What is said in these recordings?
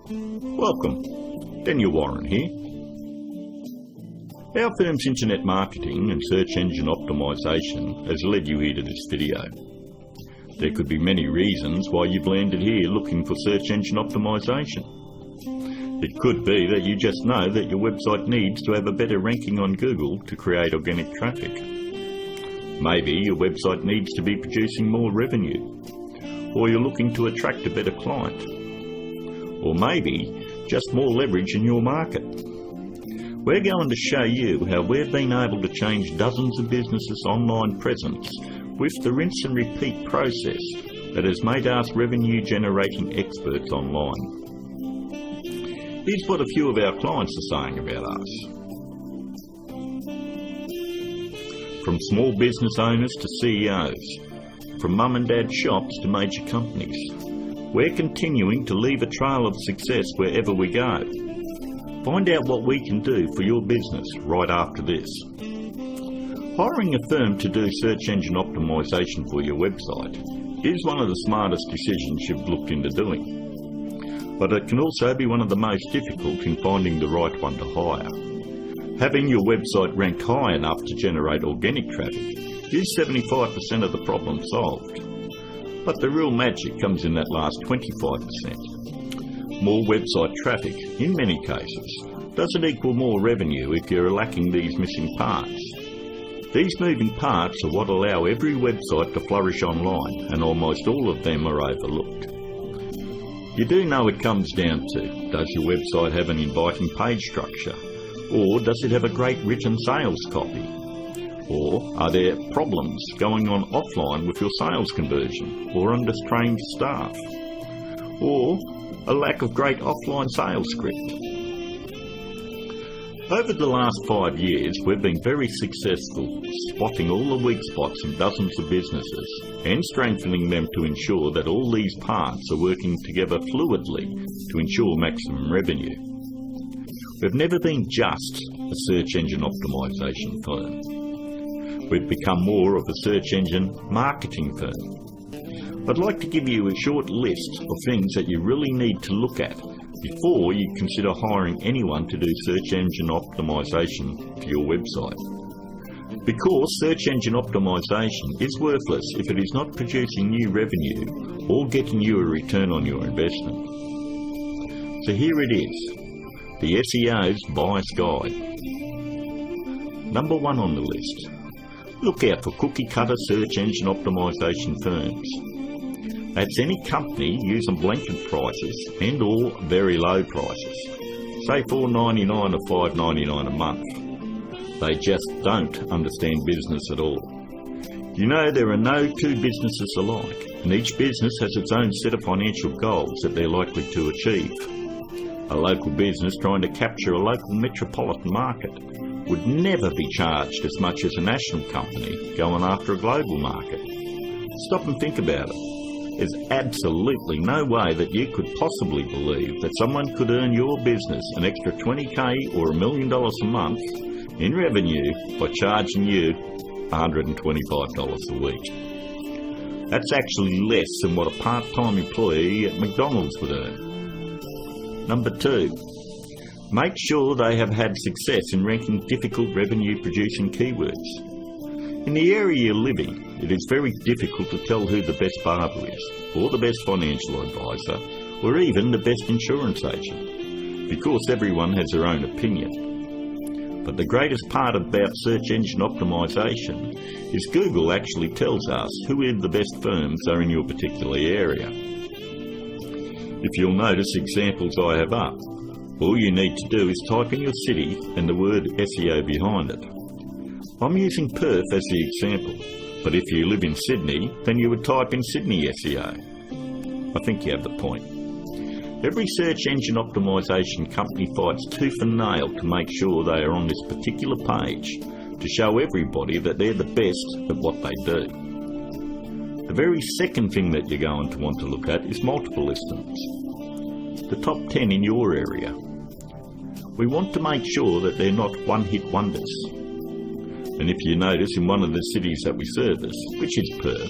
Welcome, Daniel Warren here. Our firm's internet marketing and search engine optimisation has led you here to this video. There could be many reasons why you've landed here looking for search engine optimisation. It could be that you just know that your website needs to have a better ranking on Google to create organic traffic. Maybe your website needs to be producing more revenue, or you're looking to attract a better client, or maybe just more leverage in your market. We're going to show you how we've been able to change dozens of businesses' online presence with the rinse and repeat process that has made us revenue generating experts online. Here's what a few of our clients are saying about us. From small business owners to CEOs, from mum and dad shops to major companies, we're continuing to leave a trail of success wherever we go. Find out what we can do for your business right after this. Hiring a firm to do search engine optimisation for your website is one of the smartest decisions you've looked into doing. But it can also be one of the most difficult in finding the right one to hire. Having your website ranked high enough to generate organic traffic is 75% of the problem solved. But the real magic comes in that last 25%. More website traffic, in many cases, doesn't equal more revenue if you're lacking these missing parts. These moving parts are what allow every website to flourish online, and almost all of them are overlooked. You do know it comes down to, does your website have an inviting page structure? Or does it have a great written sales copy? Or are there problems going on offline with your sales conversion or undertrained staff? Or a lack of great offline sales script? Over the last 5 years, we've been very successful spotting all the weak spots in dozens of businesses and strengthening them to ensure that all these parts are working together fluidly to ensure maximum revenue. We've never been just a search engine optimisation firm. We've become more of a search engine marketing firm. I'd like to give you a short list of things that you really need to look at before you consider hiring anyone to do search engine optimisation for your website. Because search engine optimisation is worthless if it is not producing new revenue or getting you a return on your investment. So here it is, the SEO's Buyer's Guide. Number 1 on the list. Look out for cookie-cutter search engine optimisation firms. That's any company using blanket prices and or very low prices, say $4.99 or $5.99 a month. They just don't understand business at all. You know, there are no two businesses alike, and each business has its own set of financial goals that they're likely to achieve. A local business trying to capture a local metropolitan market would never be charged as much as a national company going after a global market. Stop and think about it. There's absolutely no way that you could possibly believe that someone could earn your business an extra $20,000 or $1 million a month in revenue by charging you $125 a week. That's actually less than what a part-time employee at McDonald's would earn. Number 2, make sure they have had success in ranking difficult revenue-producing keywords. In the area you're living, it is very difficult to tell who the best barber is, or the best financial advisor, or even the best insurance agent, because everyone has their own opinion. But the greatest part about search engine optimisation is Google actually tells us who the best firms are in your particular area. If you'll notice examples I have up, all you need to do is type in your city and the word SEO behind it. I'm using Perth as the example, but if you live in Sydney, then you would type in Sydney SEO. I think you have the point. Every search engine optimisation company fights tooth and nail to make sure they are on this particular page to show everybody that they're the best at what they do. The very second thing that you're going to want to look at is multiple listings. The top 10 in your area. We want to make sure that they're not one-hit wonders. And if you notice, in one of the cities that we service, which is Perth,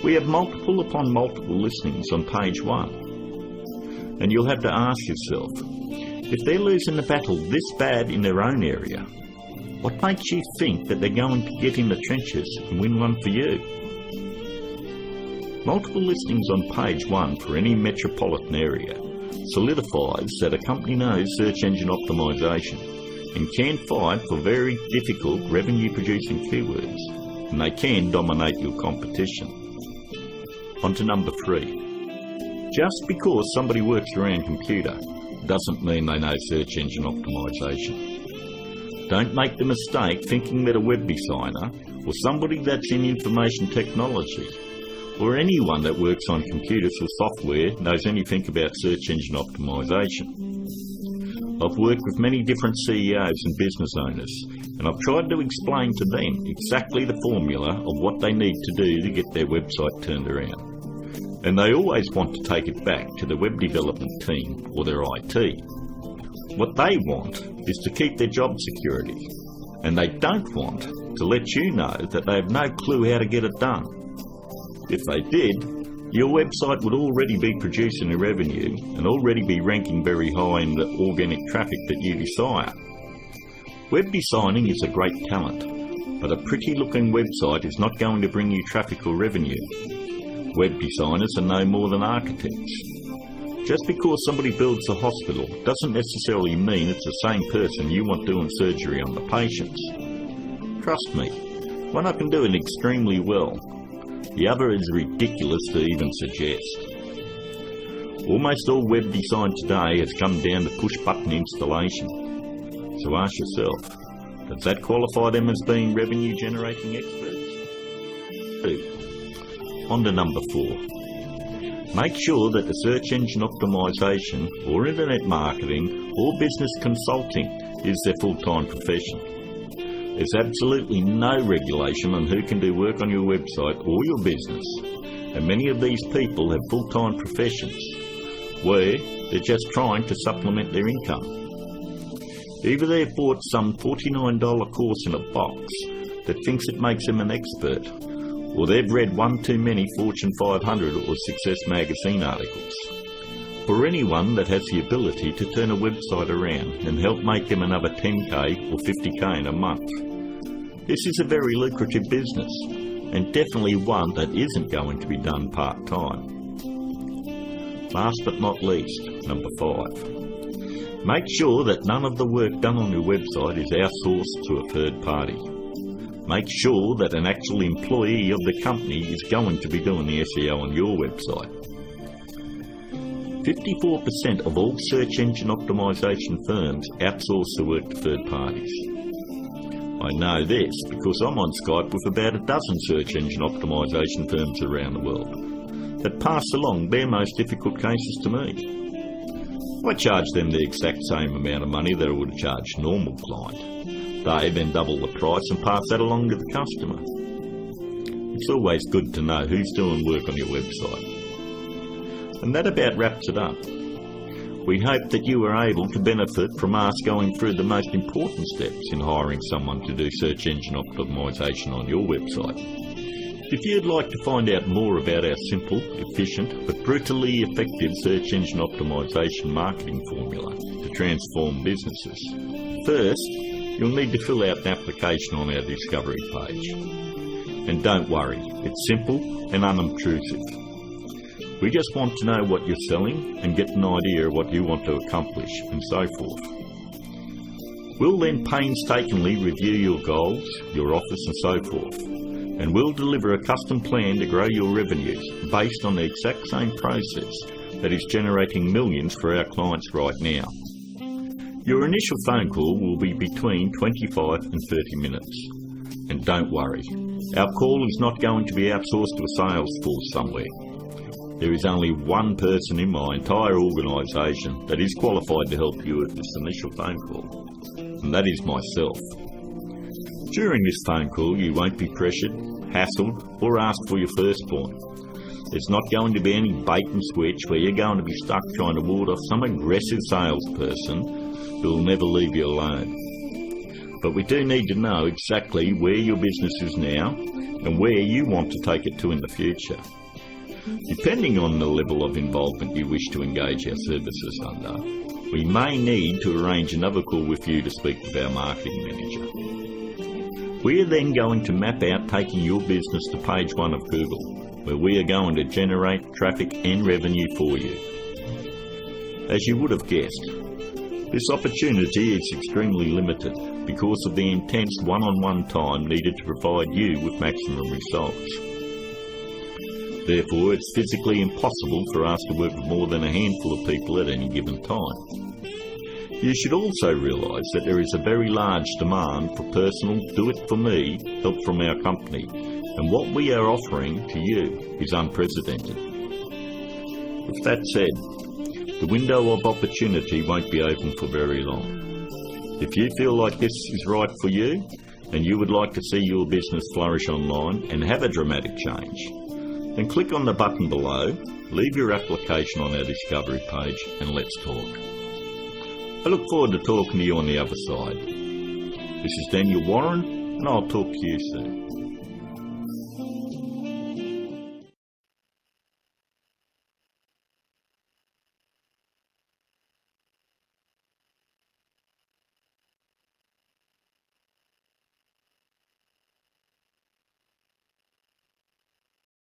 we have multiple upon multiple listings on page 1. And you'll have to ask yourself, if they're losing the battle this bad in their own area, what makes you think that they're going to get in the trenches and win one for you? Multiple listings on page 1 for any metropolitan area solidifies that a company knows search engine optimization and can fight for very difficult revenue-producing keywords, and they can dominate your competition. On to number 3. Just because somebody works around computer doesn't mean they know search engine optimization. Don't make the mistake thinking that a web designer or somebody that's in information technology or anyone that works on computers or software knows anything about search engine optimization. I've worked with many different CEOs and business owners, and I've tried to explain to them exactly the formula of what they need to do to get their website turned around. And they always want to take it back to the web development team or their IT. What they want is to keep their job security, and they don't want to let you know that they have no clue how to get it done. If they did, your website would already be producing a revenue and already be ranking very high in the organic traffic that you desire. Web designing is a great talent, but a pretty looking website is not going to bring you traffic or revenue. Web designers are no more than architects. Just because somebody builds a hospital doesn't necessarily mean it's the same person you want doing surgery on the patients. Trust me, one can do it extremely well. The other is ridiculous to even suggest. Almost all web design today has come down to push-button installation. So ask yourself, does that qualify them as being revenue-generating experts? 2. On to number 4. Make sure that the search engine optimization or internet marketing or business consulting is their full-time profession. There's absolutely no regulation on who can do work on your website or your business, and many of these people have full-time professions where they're just trying to supplement their income. Either they've bought some $49 course in a box that thinks it makes them an expert, or they've read one too many Fortune 500 or Success magazine articles. For anyone that has the ability to turn a website around and help make them another 10k or 50k in a month, this is a very lucrative business, and definitely one that isn't going to be done part-time. Last but not least, number 5. Make sure that none of the work done on your website is outsourced to a third party. Make sure that an actual employee of the company is going to be doing the SEO on your website. 54% of all search engine optimization firms outsource the work to third parties. I know this because I'm on Skype with about a dozen search engine optimization firms around the world that pass along their most difficult cases to me. I charge them the exact same amount of money that I would charge a normal client. They then double the price and pass that along to the customer. It's always good to know who's doing work on your website. And that about wraps it up. We hope that you were able to benefit from us going through the most important steps in hiring someone to do search engine optimization on your website. If you'd like to find out more about our simple, efficient, but brutally effective search engine optimization marketing formula to transform businesses, first, you'll need to fill out an application on our discovery page. And don't worry, it's simple and unobtrusive. We just want to know what you're selling and get an idea of what you want to accomplish and so forth. We'll then painstakingly review your goals, your offers and so forth, and we'll deliver a custom plan to grow your revenues based on the exact same process that is generating millions for our clients right now. Your initial phone call will be between 25 and 30 minutes. And don't worry, our call is not going to be outsourced to a sales force somewhere. There is only one person in my entire organisation that is qualified to help you with this initial phone call, and that is myself. During this phone call, you won't be pressured, hassled, or asked for your firstborn. There's not going to be any bait and switch where you're going to be stuck trying to ward off some aggressive salesperson who will never leave you alone. But we do need to know exactly where your business is now and where you want to take it to in the future. Depending on the level of involvement you wish to engage our services under, we may need to arrange another call with you to speak with our marketing manager. We are then going to map out taking your business to page 1 of Google, where we are going to generate traffic and revenue for you. As you would have guessed, this opportunity is extremely limited because of the intense one-on-one time needed to provide you with maximum results. Therefore, it's physically impossible for us to work with more than a handful of people at any given time. You should also realise that there is a very large demand for personal do-it-for-me help from our company, and what we are offering to you is unprecedented. With that said, the window of opportunity won't be open for very long. If you feel like this is right for you, and you would like to see your business flourish online and have a dramatic change, then click on the button below, leave your application on our discovery page, and let's talk. I look forward to talking to you on the other side. This is Daniel Warren, and I'll talk to you soon.